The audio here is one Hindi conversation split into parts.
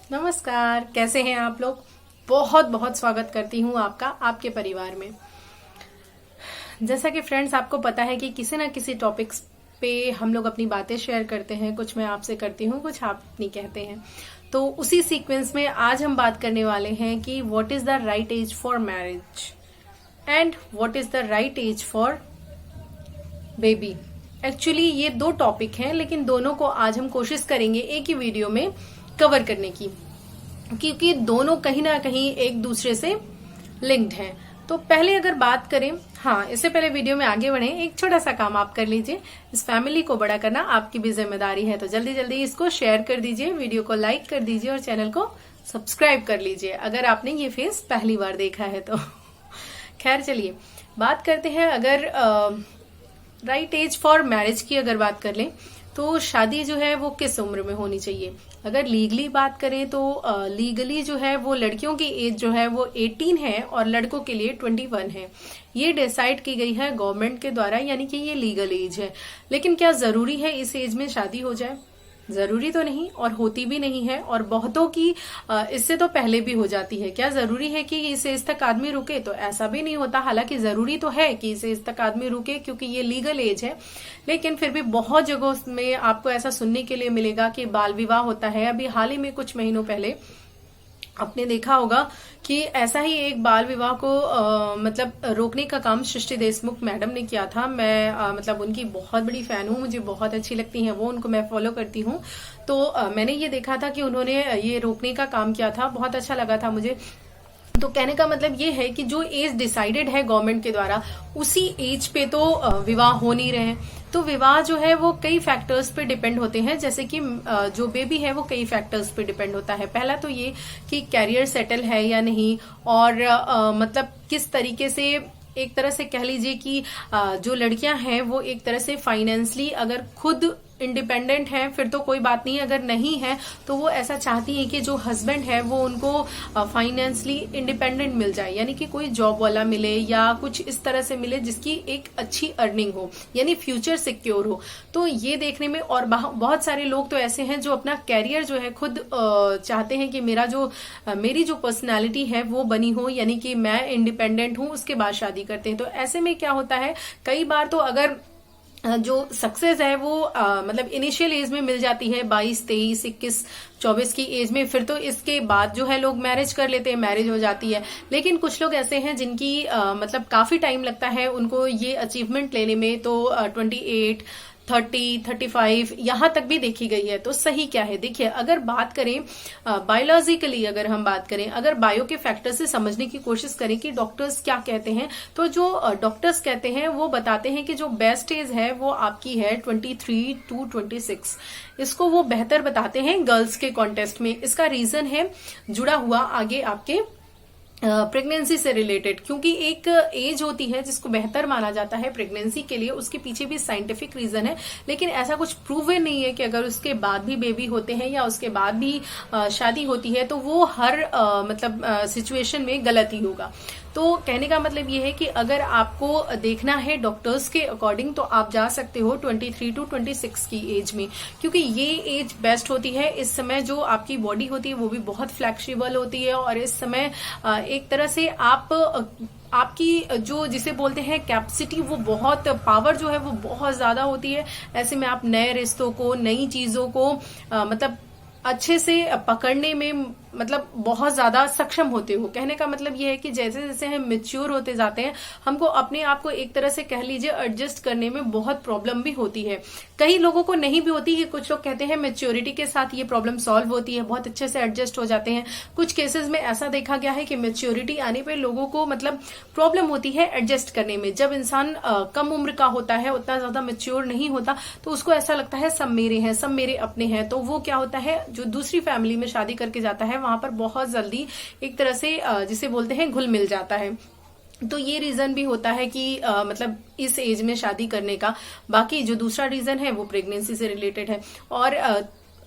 नमस्कार, कैसे हैं आप लोग। बहुत बहुत स्वागत करती हूँ आपका आपके परिवार में। जैसा कि फ्रेंड्स आपको पता है कि किसी ना किसी टॉपिक्स पे हम लोग अपनी बातें शेयर करते हैं। कुछ मैं आपसे करती हूँ, कुछ आप नहीं कहते हैं। तो उसी सीक्वेंस में आज हम बात करने वाले हैं कि what is the right age for marriage and what is the right age for baby. Actually ये दो टॉपिक हैं, लेकिन दोनों को आज हम कोशिश करेंगे एक ही वीडियो में कवर करने की, क्योंकि दोनों कहीं ना कहीं एक दूसरे से लिंक्ड हैं। तो पहले अगर बात करें, हाँ, इससे पहले वीडियो में आगे बढ़े, एक छोटा सा काम आप कर लीजिए। इस फैमिली को बड़ा करना आपकी भी जिम्मेदारी है, तो जल्दी जल्दी इसको शेयर कर दीजिए, वीडियो को लाइक कर दीजिए और चैनल को सब्सक्राइब कर लीजिए अगर आपने ये फेस पहली बार देखा है तो। खैर चलिए बात करते हैं। अगर राइट एज फॉर मैरिज की अगर बात कर लें तो शादी जो है वो किस उम्र में होनी चाहिए। अगर लीगली बात करें तो लीगली जो है वो लड़कियों की एज जो है वो 18 है और लड़कों के लिए 21 है। ये डिसाइड की गई है गवर्नमेंट के द्वारा, यानी कि ये लीगल एज है। लेकिन क्या जरूरी है इस एज में शादी हो जाए? जरूरी तो नहीं, और होती भी नहीं है, और बहुतों की इससे तो पहले भी हो जाती है। क्या जरूरी है कि इस एज तक आदमी रुके? तो ऐसा भी नहीं होता। हालांकि जरूरी तो है कि इस एज तक आदमी रुके, क्योंकि ये लीगल एज है। लेकिन फिर भी बहुत जगहों में आपको ऐसा सुनने के लिए मिलेगा कि बाल विवाह होता है। अभी हाल ही में कुछ महीनों पहले आपने देखा होगा कि ऐसा ही एक बाल विवाह को मतलब रोकने का काम सृष्टि देशमुख मैडम ने किया था। मैं मतलब उनकी बहुत बड़ी फैन हूँ, मुझे बहुत अच्छी लगती हैं वो, उनको मैं फॉलो करती हूँ। तो मैंने ये देखा था कि उन्होंने ये रोकने का काम किया था, बहुत अच्छा लगा था मुझे। तो कहने का मतलब ये है कि जो एज डिसाइडेड है गवर्नमेंट के द्वारा, उसी एज पे तो विवाह हो नहीं रहे हैं। तो विवाह जो है वो कई फैक्टर्स पे डिपेंड होते हैं, जैसे कि जो बेबी है वो कई फैक्टर्स पे डिपेंड होता है। पहला तो ये कि कैरियर सेटल है या नहीं, और मतलब किस तरीके से, एक तरह से कह लीजिए कि जो लड़कियां हैं वो एक तरह से फाइनेंशियली अगर खुद इंडिपेंडेंट है फिर तो कोई बात नहीं। अगर नहीं है तो वो ऐसा चाहती है कि जो हस्बैंड है वो उनको फाइनेंशियली इंडिपेंडेंट मिल जाए, यानी कि कोई जॉब वाला मिले या कुछ इस तरह से मिले जिसकी एक अच्छी अर्निंग हो, यानी फ्यूचर सिक्योर हो। तो ये देखने में, और बहुत सारे लोग तो ऐसे हैं जो अपना कैरियर जो है खुद चाहते हैं कि मेरी जो पर्सनैलिटी है वो बनी हो, यानी कि मैं इंडिपेंडेंट हूं, उसके बाद शादी करते हैं। तो ऐसे में क्या होता है, कई बार तो अगर जो सक्सेस है वो मतलब इनिशियल एज में मिल जाती है, 22, 23, 21, 24 की एज में, फिर तो इसके बाद जो है लोग मैरिज कर लेते हैं, मैरिज हो जाती है। लेकिन कुछ लोग ऐसे हैं जिनकी मतलब काफी टाइम लगता है उनको ये अचीवमेंट लेने में, तो 28, 30, 35 यहां तक भी देखी गई है। तो सही क्या है? देखिए, अगर बात करें बायोलॉजिकली, अगर हम बात करें, अगर बायो के फैक्टर से समझने की कोशिश करें कि डॉक्टर्स क्या कहते हैं, तो जो डॉक्टर्स कहते हैं वो बताते हैं कि जो बेस्ट एज है वो आपकी है 23 to 26। इसको वो बेहतर बताते हैं गर्ल्स के कॉन्टेस्ट में। इसका रीजन है जुड़ा हुआ आगे आपके प्रेगनेंसी से रिलेटेड, क्योंकि एक एज होती है जिसको बेहतर माना जाता है प्रेगनेंसी के लिए, उसके पीछे भी साइंटिफिक रीजन है। लेकिन ऐसा कुछ प्रूवन नहीं है कि अगर उसके बाद भी बेबी होते हैं या उसके बाद भी शादी होती है तो वो हर मतलब सिचुएशन में गलत ही होगा। तो कहने का मतलब ये है कि अगर आपको देखना है डॉक्टर्स के अकॉर्डिंग तो आप जा सकते हो 23 to 26 की एज में, क्योंकि ये एज बेस्ट होती है। इस समय जो आपकी बॉडी होती है वो भी बहुत फ्लेक्सिबल होती है, और इस समय एक तरह से आपकी जो जिसे बोलते हैं कैपेसिटी, वो बहुत पावर जो है वो बहुत ज्यादा होती है। ऐसे में आप नए रिश्तों को, नई चीजों को मतलब अच्छे से पकड़ने में मतलब बहुत ज्यादा सक्षम होते हो। कहने का मतलब ये है कि जैसे जैसे हम मेच्योर होते जाते हैं, हमको अपने आप को एक तरह से कह लीजिए एडजस्ट करने में बहुत प्रॉब्लम भी होती है। कई लोगों को नहीं भी होती है, कुछ लोग कहते हैं मेच्योरिटी के साथ ये प्रॉब्लम सॉल्व होती है, बहुत अच्छे से एडजस्ट हो जाते हैं। कुछ केसेस में ऐसा देखा गया है कि मेच्योरिटी आने पर लोगों को मतलब प्रॉब्लम होती है एडजस्ट करने में। जब इंसान कम उम्र का होता है, उतना ज्यादा मेच्योर नहीं होता, तो उसको ऐसा लगता है सब मेरे हैं, सब मेरे अपने हैं। तो वो क्या होता है, जो दूसरी फैमिली में शादी करके जाता है वहां पर बहुत जल्दी एक तरह से जिसे बोलते हैं घुल मिल जाता है। तो ये रीजन भी होता है कि मतलब इस एज में शादी करने का। बाकी जो दूसरा रीजन है वो प्रेगनेंसी से रिलेटेड है। और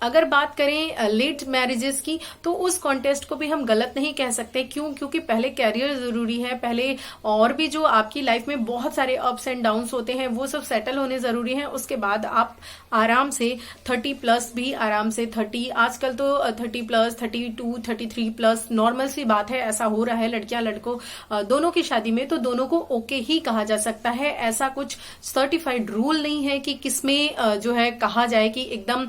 अगर बात करें लेट मैरिजेस की, तो उस कॉन्टेस्ट को भी हम गलत नहीं कह सकते। क्यों? क्योंकि पहले कैरियर जरूरी है, पहले और भी जो आपकी लाइफ में बहुत सारे अप्स एंड डाउन्स होते हैं वो सब सेटल होने जरूरी है। उसके बाद आप आराम से 30 प्लस भी आराम से 30, आजकल तो 30 प्लस 32 33 प्लस नॉर्मल सी बात है, ऐसा हो रहा है लड़कियां लड़कों दोनों की शादी में, तो दोनों को ओके ही कहा जा सकता है। ऐसा कुछ सर्टिफाइड रूल नहीं है कि किसमें जो है कहा जाए कि एकदम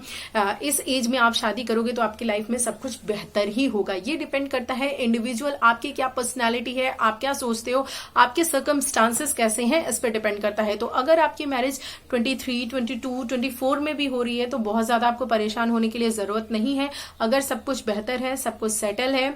इस एज में आप शादी करोगे तो आपकी लाइफ में सब कुछ बेहतर ही होगा। ये डिपेंड करता है इंडिविजुअल, आपकी क्या पर्सनालिटी है, आप क्या सोचते हो, आपके सर्कमस्टांसेस कैसे हैं, इस पर डिपेंड करता है। तो अगर आपकी मैरिज 23, 22, 24 में भी हो रही है तो बहुत ज्यादा आपको परेशान होने की लिए जरूरत नहीं है। अगर सब कुछ बेहतर है, सब कुछ सेटल है,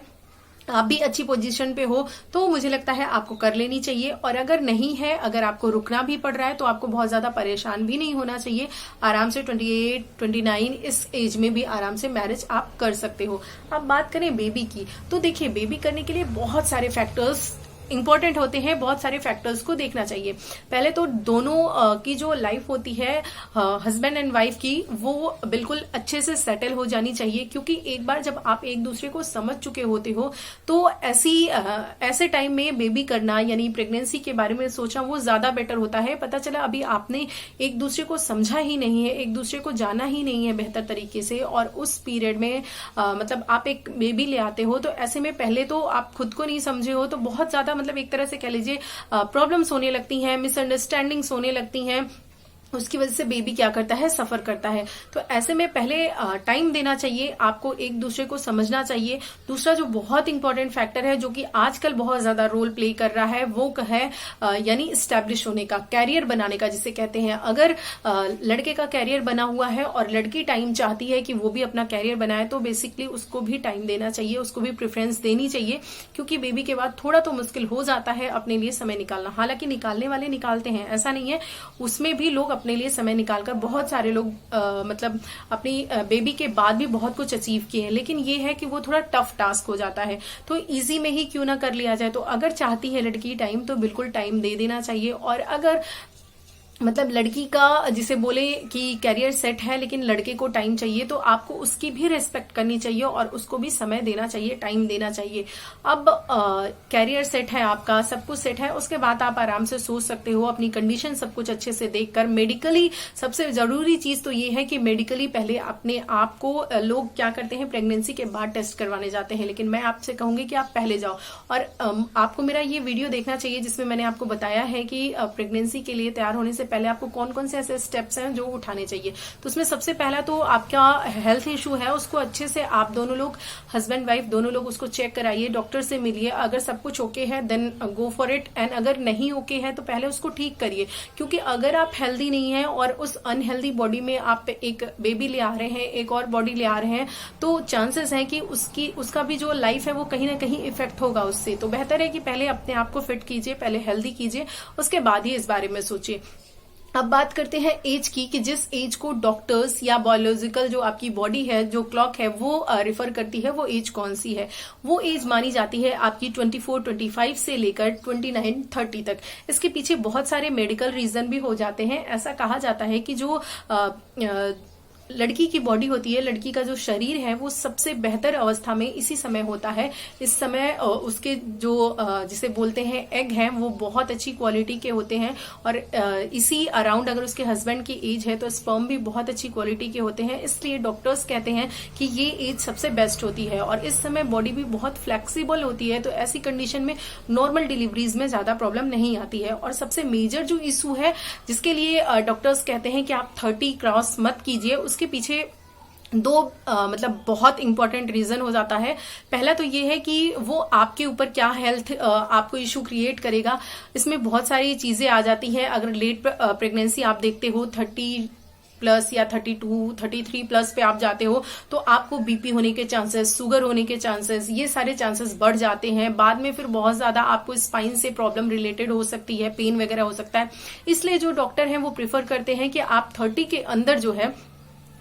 आप भी अच्छी पोजीशन पे हो, तो मुझे लगता है आपको कर लेनी चाहिए। और अगर नहीं है, अगर आपको रुकना भी पड़ रहा है, तो आपको बहुत ज्यादा परेशान भी नहीं होना चाहिए। आराम से 28, 29 इस एज में भी आराम से मैरिज आप कर सकते हो। अब बात करें बेबी की, तो देखिए बेबी करने के लिए बहुत सारे फैक्टर्स इंपॉर्टेंट होते हैं, बहुत सारे फैक्टर्स को देखना चाहिए। पहले तो दोनों की जो लाइफ होती है हस्बैंड एंड वाइफ की, वो बिल्कुल अच्छे से सेटल हो जानी चाहिए। क्योंकि एक बार जब आप एक दूसरे को समझ चुके होते हो तो ऐसे टाइम में बेबी करना यानी प्रेगनेंसी के बारे में सोचना वो ज्यादा बेटर होता है। पता चला अभी आपने एक दूसरे को समझा ही नहीं है, एक दूसरे को जाना ही नहीं है बेहतर तरीके से, और उस पीरियड में मतलब आप एक बेबी ले आते हो, तो ऐसे में पहले तो आप खुद को नहीं समझे हो, तो बहुत ज्यादा मतलब एक तरह से कह लीजिए प्रॉब्लम्स होने लगती हैं, मिसअंडरस्टैंडिंग्स होने लगती हैं। उसकी वजह से बेबी क्या करता है, सफर करता है। तो ऐसे में पहले टाइम देना चाहिए, आपको एक दूसरे को समझना चाहिए। दूसरा जो बहुत इंपॉर्टेंट फैक्टर है, जो कि आजकल बहुत ज्यादा रोल प्ले कर रहा है, वो है यानी स्टैब्लिश होने का, कैरियर बनाने का जिसे कहते हैं। अगर लड़के का कैरियर बना हुआ है और लड़की टाइम चाहती है कि वो भी अपना कैरियर बनाए, तो बेसिकली उसको भी टाइम देना चाहिए, उसको भी प्रेफरेंस देनी चाहिए। क्योंकि बेबी के बाद थोड़ा तो मुश्किल हो जाता है अपने लिए समय निकालना। हालांकि निकालने वाले निकालते हैं, ऐसा नहीं है, उसमें भी लोग अपने लिए समय निकालकर, बहुत सारे लोग मतलब अपनी बेबी के बाद भी बहुत कुछ अचीव किए हैं। लेकिन ये है कि वो थोड़ा टफ टास्क हो जाता है, तो इजी में ही क्यों ना कर लिया जाए। तो अगर चाहती है लड़की टाइम, तो बिल्कुल टाइम दे देना चाहिए। और अगर मतलब लड़की का जिसे बोले कि कैरियर सेट है लेकिन लड़के को टाइम चाहिए, तो आपको उसकी भी रिस्पेक्ट करनी चाहिए और उसको भी समय देना चाहिए, टाइम देना चाहिए। अब कैरियर सेट है आपका, सब कुछ सेट है, उसके बाद आप आराम से सोच सकते हो, अपनी कंडीशन सब कुछ अच्छे से देखकर। मेडिकली सबसे जरूरी चीज तो ये है कि मेडिकली पहले अपने आप को, लोग क्या करते हैं प्रेगनेंसी के बाद टेस्ट करवाने जाते हैं, लेकिन मैं आपसे कहूंगी कि आप पहले जाओ। और आपको मेरा ये वीडियो देखना चाहिए जिसमें मैंने आपको बताया है कि प्रेगनेंसी के लिए तैयार होने से पहले आपको कौन कौन से ऐसे स्टेप्स हैं जो उठाने चाहिए। तो उसमें सबसे पहला तो आपका हेल्थ इशू है, उसको अच्छे से आप दोनों लोग, हस्बैंड वाइफ दोनों लोग, उसको चेक कराइए, डॉक्टर से मिलिए। अगर सब कुछ ओके है then go for it, and अगर नहीं ओके है तो पहले उसको ठीक करिए। क्योंकि अगर आप हेल्दी नहीं है और उस अनहेल्दी बॉडी में आप एक बेबी ले आ रहे हैं, एक और बॉडी ले आ रहे हैं, तो चांसेस है कि उसका भी जो लाइफ है वो कहीं ना कहीं इफेक्ट होगा उससे। तो बेहतर है कि पहले अपने आप को फिट कीजिए, पहले हेल्दी कीजिए, उसके बाद ही इस बारे में सोचिए। अब बात करते हैं एज की, कि जिस एज को डॉक्टर्स या बायोलॉजिकल जो आपकी बॉडी है, जो क्लॉक है, वो रिफर करती है, वो एज कौन सी है। वो एज मानी जाती है आपकी 24, 25 से लेकर 29, 30 तक। इसके पीछे बहुत सारे मेडिकल रीजन भी हो जाते हैं। ऐसा कहा जाता है कि जो लड़की की बॉडी होती है, लड़की का जो शरीर है, वो सबसे बेहतर अवस्था में इसी समय होता है। इस समय उसके जो जिसे बोलते हैं एग हैं, वो बहुत अच्छी क्वालिटी के होते हैं। और इसी अराउंड अगर उसके हस्बैंड की एज है तो स्पर्म भी बहुत अच्छी क्वालिटी के होते हैं। इसलिए डॉक्टर्स कहते हैं कि ये एज सबसे बेस्ट होती है। और इस समय बॉडी भी बहुत फ्लेक्सिबल होती है, तो ऐसी कंडीशन में नॉर्मल डिलीवरीज में ज्यादा प्रॉब्लम नहीं आती है। और सबसे मेजर जो इशू है जिसके लिए डॉक्टर्स कहते हैं कि आप 30 क्रॉस मत कीजिए, उसके पीछे दो मतलब बहुत इंपॉर्टेंट रीजन हो जाता है। पहला तो ये है कि वो आपके ऊपर क्या हेल्थ आपको इशू क्रिएट करेगा। इसमें बहुत सारी चीजें आ जाती है। अगर लेट प्रेगनेंसी आप देखते हो, 30 प्लस या 32, 33 प्लस पे आप जाते हो, तो आपको बीपी होने के चांसेस, शुगर होने के चांसेस, ये सारे चांसेस बढ़ जाते हैं। बाद में फिर बहुत ज्यादा आपको स्पाइन से प्रॉब्लम रिलेटेड हो सकती है, पेन वगैरह हो सकता है। इसलिए जो डॉक्टर हैं वो प्रेफर करते हैं कि आप 30 के अंदर जो है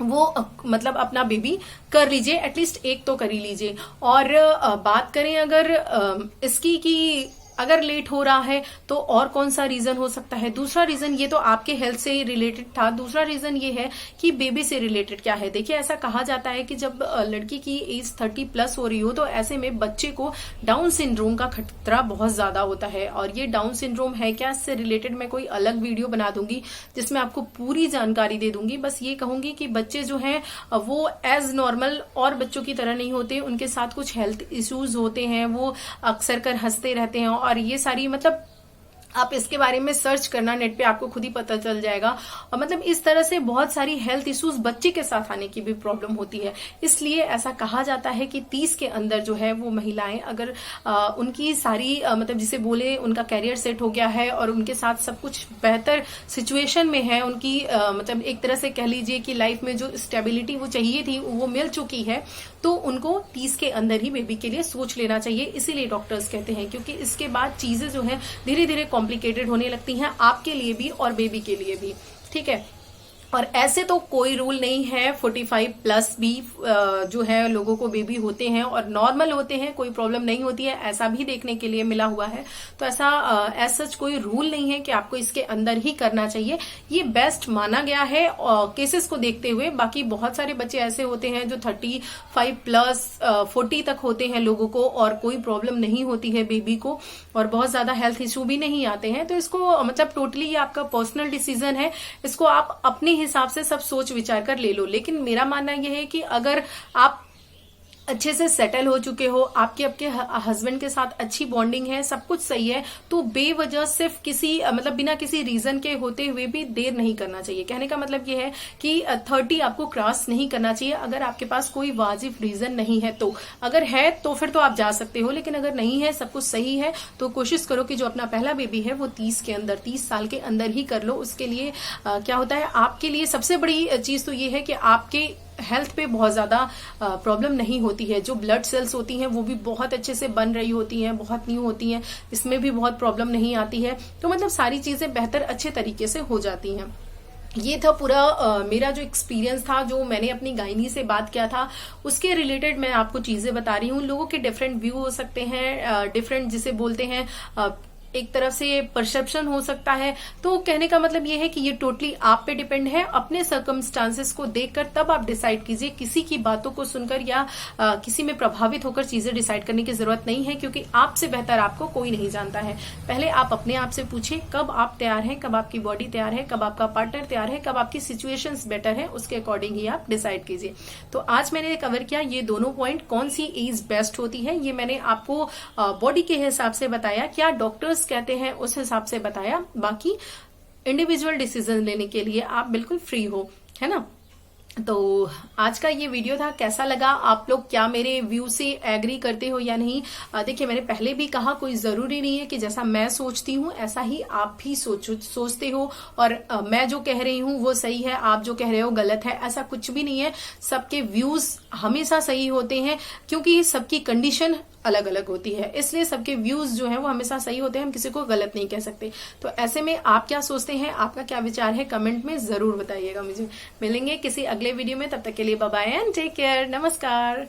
वो मतलब अपना बेबी कर लीजिए, एटलीस्ट एक तो कर ही लीजिए। और बात करें अगर इसकी कि अगर लेट हो रहा है तो और कौन सा रीजन हो सकता है। दूसरा रीजन, ये तो आपके हेल्थ से रिलेटेड था, दूसरा रीजन ये है कि बेबी से रिलेटेड क्या है। देखिए, ऐसा कहा जाता है कि जब लड़की की एज 30+ हो रही हो तो ऐसे में बच्चे को डाउन सिंड्रोम का खतरा बहुत ज्यादा होता है। और ये डाउन सिंड्रोम है क्या, इससे रिलेटेड मैं कोई अलग वीडियो बना दूंगी जिसमें आपको पूरी जानकारी दे दूंगी। बस ये कहूंगी कि बच्चे जो हैं वो एज नॉर्मल और बच्चों की तरह नहीं होते, उनके साथ कुछ हेल्थ इश्यूज होते हैं, वो अक्सर कर हंसते रहते हैं। और ये सारी मतलब आप इसके बारे में सर्च करना नेट पे, आपको खुद ही पता चल जाएगा। और मतलब इस तरह से बहुत सारी हेल्थ इश्यूज बच्चे के साथ आने की भी प्रॉब्लम होती है। इसलिए ऐसा कहा जाता है कि 30 के अंदर जो है वो महिलाएं अगर उनकी सारी मतलब जिसे बोले उनका कैरियर सेट हो गया है और उनके साथ सब कुछ बेहतर सिचुएशन में है, उनकी मतलब एक तरह से कह लीजिए कि लाइफ में जो स्टेबिलिटी वो चाहिए थी वो मिल चुकी है, तो उनको 30 के अंदर ही बेबी के लिए सोच लेना चाहिए। इसीलिए डॉक्टर्स कहते हैं, क्योंकि इसके बाद चीजें जो है धीरे धीरे कॉम्प्लिकेटेड होने लगती हैं आपके लिए भी और बेबी के लिए भी। ठीक है, और ऐसे तो कोई रूल नहीं है, 45+ भी जो है लोगों को बेबी होते हैं और नॉर्मल होते हैं, कोई प्रॉब्लम नहीं होती है, ऐसा भी देखने के लिए मिला हुआ है। तो ऐसा एज सच कोई रूल नहीं है कि आपको इसके अंदर ही करना चाहिए, ये बेस्ट माना गया है केसेस को देखते हुए। बाकी बहुत सारे बच्चे ऐसे होते हैं जो 35+ 40 तक होते हैं लोगों को और कोई प्रॉब्लम नहीं होती है बेबी को और बहुत ज्यादा हेल्थ इश्यू भी नहीं आते हैं। तो इसको मतलब टोटली ये आपका पर्सनल डिसीजन है, इसको आप अपने हिसाब से सब सोच विचार कर ले लो। लेकिन मेरा मानना यह है कि अगर आप अच्छे से सेटल हो चुके हो, आपके हस्बैंड के साथ अच्छी बॉन्डिंग है, सब कुछ सही है, तो बेवजह सिर्फ किसी मतलब बिना किसी रीजन के होते हुए भी देर नहीं करना चाहिए। कहने का मतलब ये है कि 30 आपको क्रॉस नहीं करना चाहिए अगर आपके पास कोई वाजिब रीजन नहीं है। तो अगर है तो फिर तो आप जा सकते हो, लेकिन अगर नहीं है, सब कुछ सही है, तो कोशिश करो कि जो अपना पहला बेबी है वो 30 के अंदर, 30 साल के अंदर ही कर लो। उसके लिए क्या होता है, आपके लिए सबसे बड़ी चीज तो ये है कि आपके हेल्थ पे बहुत ज्यादा प्रॉब्लम नहीं होती है। जो ब्लड सेल्स होती हैं वो भी बहुत अच्छे से बन रही होती हैं, बहुत न्यू होती हैं, इसमें भी बहुत प्रॉब्लम नहीं आती है। तो मतलब सारी चीजें बेहतर अच्छे तरीके से हो जाती हैं। ये था पूरा मेरा जो एक्सपीरियंस था, जो मैंने अपनी गायनी से बात किया था, उसके रिलेटेड मैं आपको चीजें बता रही हूँ। लोगों के डिफरेंट व्यू हो सकते हैं, डिफरेंट जिसे बोलते हैं एक तरफ से परसेप्शन हो सकता है। तो कहने का मतलब ये है कि ये टोटली आप पे डिपेंड है, अपने सर्कमस्टांसेस को देखकर तब आप डिसाइड कीजिए। किसी की बातों को सुनकर या किसी में प्रभावित होकर चीजें डिसाइड करने की जरूरत नहीं है, क्योंकि आपसे बेहतर आपको कोई नहीं जानता है। पहले आप अपने आप से पूछिए कब आप तैयार हैं, कब आपकी बॉडी तैयार है, कब आपका पार्टनर तैयार है, कब आपकी सिचुएशंस बेटर है, उसके अकॉर्डिंग ही आप डिसाइड कीजिए। तो आज मैंने कवर किया ये दोनों पॉइंट, कौन सी एज बेस्ट होती है ये मैंने आपको बॉडी के हिसाब से बताया, क्या डॉक्टर्स कहते हैं उस हिसाब से बताया। बाकी इंडिविजुअल डिसीजन लेने के लिए आप बिल्कुल फ्री हो, है ना। तो आज का ये वीडियो था, कैसा लगा, आप लोग क्या मेरे व्यू से एग्री करते हो या नहीं। देखिए, मैंने पहले भी कहा कोई जरूरी नहीं है कि जैसा मैं सोचती हूँ ऐसा ही आप भी सोचते हो, और मैं जो कह रही हूँ वो सही है, आप जो कह रहे हो गलत है, ऐसा कुछ भी नहीं है। सबके व्यूज हमेशा सही होते हैं, क्योंकि सबकी कंडीशन अलग अलग होती है, इसलिए सबके व्यूज जो है वो हमेशा सही होते हैं, हम किसी को गलत नहीं कह सकते। तो ऐसे में आप क्या सोचते हैं, आपका क्या विचार है, कमेंट में जरूर बताइएगा मुझे। मिलेंगे किसी अगले वीडियो में, तब तक के लिए bye bye and take care, नमस्कार।